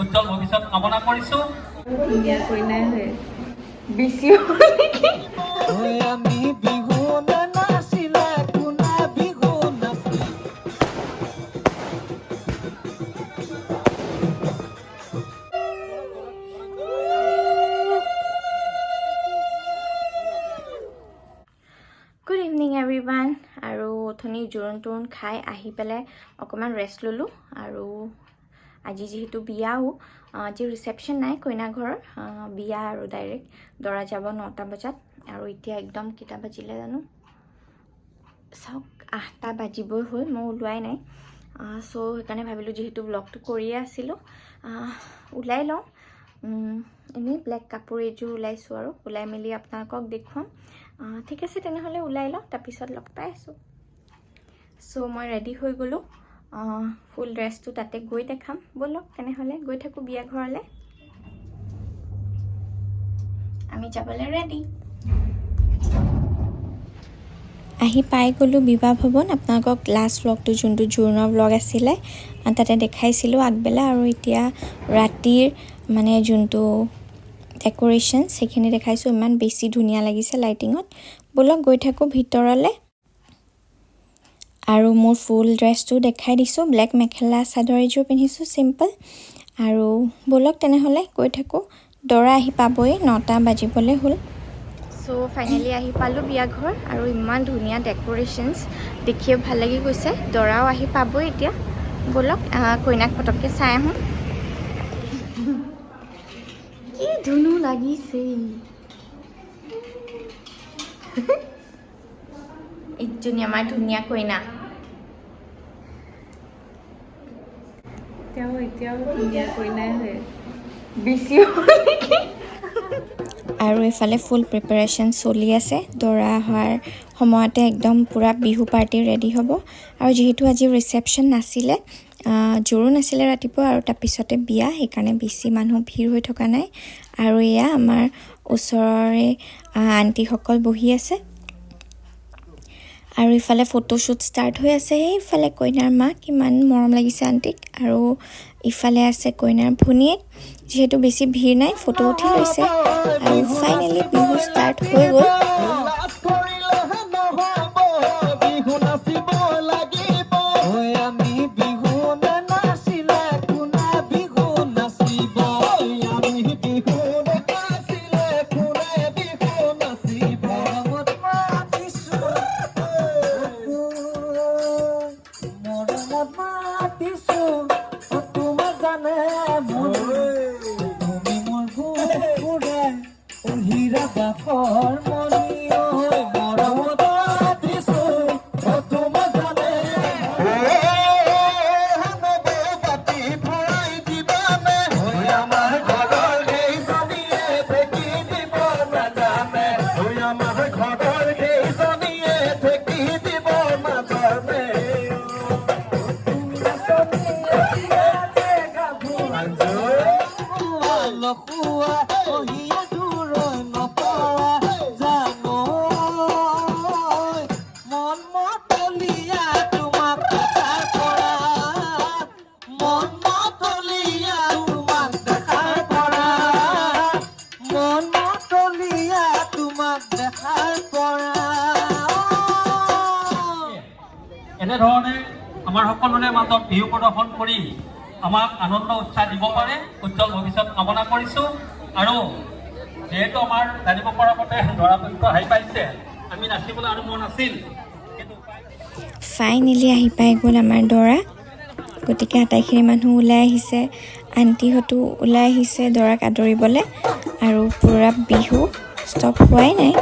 উজ্জ্বল ভৱিষ্যত কামনা কৰিছোঁ। ধুনীয়া কইনাই হয় বেছি আমি বিহু নাচিলে কোনে বিহু নাচি গুড ইভিনিং এভৰিৱান। আৰু অথনি জোৰোণ তোৰোণ খাই আহি পেলাই অকণমান ৰেষ্ট ল'লোঁ। আৰু আজি যিহেতু বিয়াও, আজি ৰিচেপশ্যন নাই, কইনা ঘৰৰ বিয়া আৰু ডাইৰেক্ট দৰা যাব 9টা বজাত। আৰু এতিয়া একদম কেইটা বাজিলে জানো, চাওক 8টা বাজিবই হ'ল, মই ওলোৱাই নাই। চ' সেইকাৰণে ভাবিলোঁ যিহেতু ব্লগটো কৰিয়ে আছিলোঁ ওলাই লওঁ। এনেই ব্লেক কাপোৰ এযোৰ ওলাইছোঁ আৰু ওলাই মেলি আপোনালোকক দেখুৱাম। ঠিক আছে তেনেহ'লে ওলাই লওঁ, তাৰপিছত লগ পাই আছোঁ। চ' মই ৰেডি হৈ গ'লোঁ, ফুল ড্ৰেছটো তাতে গৈ দেখাম। ব'লক তেনেহ'লে গৈ থাকোঁ বিয়া ঘৰলৈ। আমি যাবলৈ ৰেডি। আহি পাই গ'লোঁ বিবাহ ভৱন। আপোনালোকক লাষ্ট ব্লগটো যোনটো জোৰোণৰ ব্লগ আছিলে তাতে দেখাইছিলোঁ আগবেলা, আৰু এতিয়া ৰাতিৰ মানে যোনটো ডেক'ৰেশ্যনছ সেইখিনি দেখাইছোঁ। ইমান বেছি ধুনীয়া লাগিছে লাইটিঙত। ব'লক গৈ থাকোঁ ভিতৰলৈ। আৰু মোৰ ফুল ড্ৰেছটো দেখাই দিছোঁ, ব্লেক মেখেলা চাদৰ এযোৰ পিন্ধিছোঁ চিম্পল। আৰু ব'লক তেনেহ'লে গৈ থাকোঁ। দৰা আহি পাবই, 9টা বাজিবলৈ হ'ল। চ' ফাইনেলি আহি পালোঁ বিয়া ঘৰ, আৰু ইমান ধুনীয়া ডেক'ৰেশ্যনছ দেখিয়ে ভাল লাগি গৈছে। দৰাও আহি পাবই এতিয়া। ব'লক কইনাক পটককৈ চাই আহোঁ। কি ধুনু লাগিছে এইজনী আমাৰ ধুনীয়া কইনা। এতিয়াও ধুনীয়া কইনাই হয় বেছি আৰু এইফালে ফুল প্ৰিপাৰেশ্যন চলি আছে। দৰা অহাৰ সময়তে একদম পূৰা বিহু পাৰ্টি ৰেডি হ'ব। আৰু যিহেতু আজি ৰিচেপশ্যন নাছিলে, জোৰোণ আছিলে ৰাতিপুৱা আৰু তাৰপিছতে বিয়া, সেইকাৰণে বেছি মানুহ ভিৰ হৈ থকা নাই। আৰু এয়া আমাৰ ওচৰৰে আণ্টিসকল বহি আছে। আৰু ইফালে ফটোশ্বুট ষ্টাৰ্ট হৈ আছে। সেইফালে কইনাৰ মাক, ইমান মৰম লাগিছে আণ্টিক। আৰু ইফালে আছে কইনাৰ ভনীয়েক। যিহেতু বেছি ভিৰ নাই, ফটো উঠি লৈছে। আৰু ফাইনেলি বিহু ষ্টাৰ্ট হৈ গ'ল। লাজ কৰিলেহে নহ'ব, বিহু নাচিব লাগিব। আমি বিহু নাচিলে কোনে বিহু নাচিব। আমি বিহু নাচিলে কোনে বিহু নাচিব। মৰমত মাতিছোঁ, মৰমত মাতিছোঁ, তোমাৰ জানে তুমি মোৰ ঘূৰে হীৰা বাখৰ মণি ঐ, মৰমত মাতিছোঁ, তোমাৰ জানে বাতি ভৰাই দিবানে। আমাৰ ঘৰৰ কেইজনীয়ে ঢেকি দিব নাজানে। আমাৰ ঘৰৰ কেইজনীয়ে ঢেকি দিব নাজানে। মন মতলীয়া তোমাক দেখাৰ পৰা, মন মতলীয়া তোমাক দেখাৰ পৰা, মন মতলীয়া তোমাক দেখাৰ পৰা। এনেধৰণে আমাৰ সকলোৰে মাজত বিহু প্ৰদৰ্শন কৰি আমাক আনন্দ উৎসাহ দিব পাৰে, উজ্জ্বল ভৱিষ্যত কামনা কৰিছোঁ। আৰু যিহেতু আমাৰ জানিব পৰা মতে দৰা পক্ষ আহি পাইছে, আমি নাচিবলৈ আৰু মন আছিল, কিন্তু ফাইনেলি আহি পাই গ'ল আমাৰ দৰা। গতিকে আটাইখিনি মানুহ ওলাই আহিছে, আণ্টিহঁতো ওলাই আহিছে দৰাক আদৰিবলৈ। আৰু পূৰা বিহু ষ্টপ হোৱাই নাই।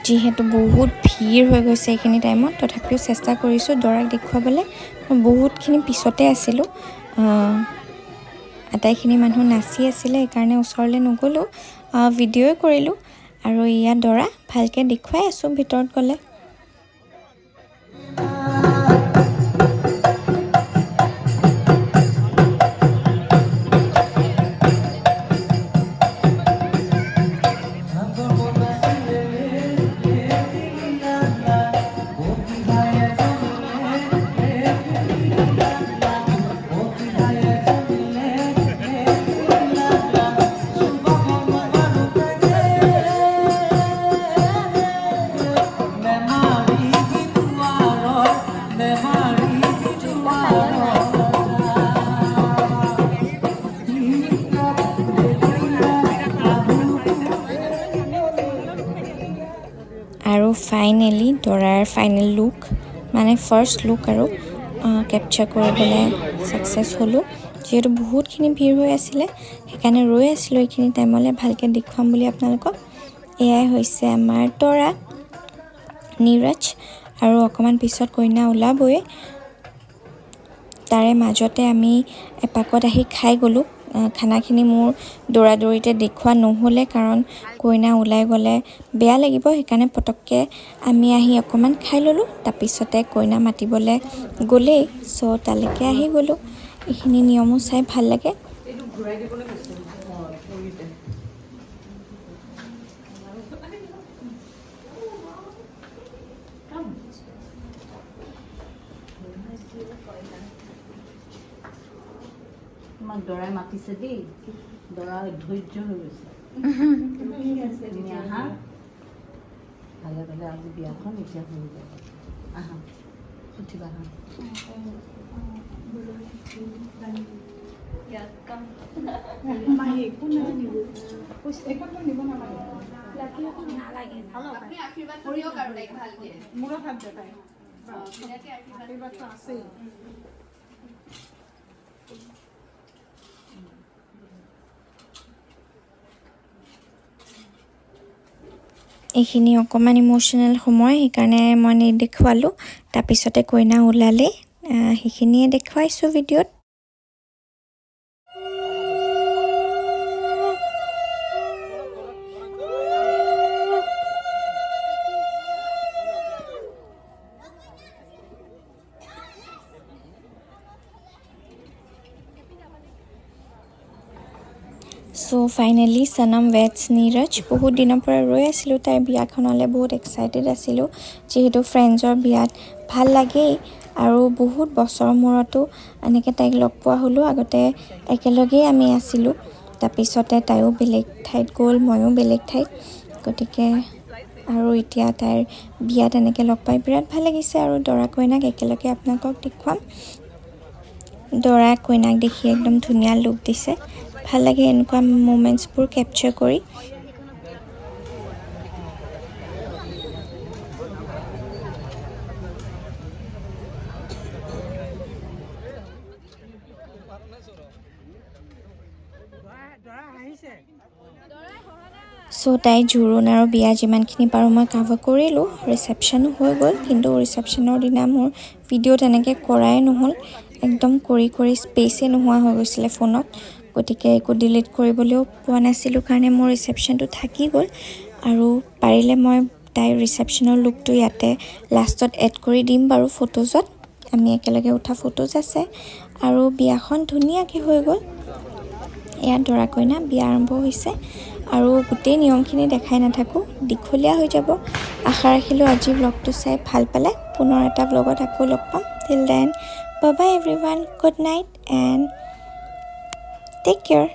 যিহেতু বহুত ভিৰ হৈ গৈছে এইখিনি টাইমত, তথাপিও চেষ্টা কৰিছোঁ দৰাক দেখুৱাবলৈ। মই বহুতখিনি পিছতে আছিলোঁ, আটাইখিনি মানুহ নাচি আছিলে, সেইকাৰণে ওচৰলৈ নগ'লোঁ, ভিডিঅ'ই কৰিলোঁ। আৰু ইয়াত দৰা ভালকৈ দেখুৱাই আছোঁ ভিতৰত গ'লে। আৰু ফাইনেলি দৰাৰ ফাইনেল লুক, মানে ফাৰ্ষ্ট লুক আৰু কেপচাৰ কৰিবলৈ ছাকচেছ হ'লোঁ। যিহেতু বহুতখিনি ভিৰ হৈ আছিলে, সেইকাৰণে ৰৈ আছিলোঁ এইখিনি টাইমলৈ ভালকৈ দেখুৱাম বুলি আপোনালোকক। এয়াই হৈছে আমাৰ দৰা নীৰজ, আৰু অকণমান পিছত কইনা ওলাবই। তাৰে মাজতে আমি এপাকত আহি খাই গ'লোঁ। খানাখিনি মোৰ দৌৰাদৌৰিতে দেখুওৱা নহ'লে, কাৰণ কইনা ওলাই গ'লে বেয়া লাগিব, সেইকাৰণে পটককৈ আমি আহি অকণমান খাই ল'লোঁ। তাৰপিছতে কইনা মাতিবলৈ গ'লেই, চ' তালৈকে আহি গ'লোঁ। এইখিনি নিয়মো চাই ভাল লাগে। তোমাক দৰাই মাতিছে দেই, দৰা ধৈৰ্য হৈ গৈছে। তুমি আহা, ভালে ভালে আজি বিয়াখন এতিয়া হৈ যাব। আহা, উঠিবা, আহা। এইখিনি অকণমান ইম'শ্যনেল সময়, সেইকাৰণে মই নেদেখুৱালোঁ। তাৰপিছতে কইনা ওলালে, সেইখিনিয়ে দেখুৱাইছোঁ ভিডিঅ'ত। চ' ফাইনেলি সনম ৱেডছ নীৰজ। বহুত দিনৰ পৰা ৰৈ আছিলোঁ তাইৰ বিয়াখনলৈ, বহুত এক্সাইটেড আছিলোঁ, যিহেতু ফ্ৰেণ্ডছৰ বিয়াত ভাল লাগেই। আৰু বহুত বছৰৰ মূৰতো এনেকৈ তাইক লগ পোৱা হ'লোঁ। আগতে একেলগেই আমি আছিলোঁ, তাৰপিছতে তাইও বেলেগ ঠাইত গ'ল, ময়ো বেলেগ ঠাইত। গতিকে আৰু এতিয়া তাইৰ বিয়াত এনেকৈ লগ পাই বিৰাট ভাল লাগিছে। আৰু দৰা কইনাক একেলগে আপোনালোকক দেখুৱাম। দৰা কইনাক দেখি একদম ধুনীয়া লুক দিছে, ভাল লাগে এনেকুৱা মোমেণ্টছবোৰ কেপচাৰ কৰি। চ' তাইৰ জোৰোণ আৰু বিয়া যিমানখিনি পাৰোঁ মই কাভাৰ কৰিলোঁ। ৰিচেপশ্যনো হৈ গ'ল, কিন্তু ৰিচেপশ্যনৰ দিনা মোৰ ভিডিঅ' তেনেকৈ কৰাই নহ'ল। একদম কৰি স্পেচেই নোহোৱা হৈ গৈছিলে ফোনত, গতিকে একো ডিলিট কৰিবলৈও পোৱা নাছিলোঁ, কাৰণে মোৰ ৰিচেপশ্যনটো থাকি গ'ল। আৰু পাৰিলে মই তাইৰ ৰিচেপশ্যনৰ লুকটো ইয়াতে লাষ্টত এড কৰি দিম বাৰু ফটোজত। আমি একেলগে উঠা ফটোজ আছে। আৰু বিয়াখন ধুনীয়াকৈ হৈ গ'ল। এয়া দৰা কইনা, বিয়া আৰম্ভ হৈছে। আৰু গোটেই নিয়মখিনি দেখাই নাথাকোঁ, দীঘলীয়া হৈ যাব। আশা ৰাখিলোঁ আজি ব্লগটো চাই ভাল পালে। পুনৰ এটা ব্লগত আকৌ লগ পাম। Till then, bye bye everyone, good night and take care.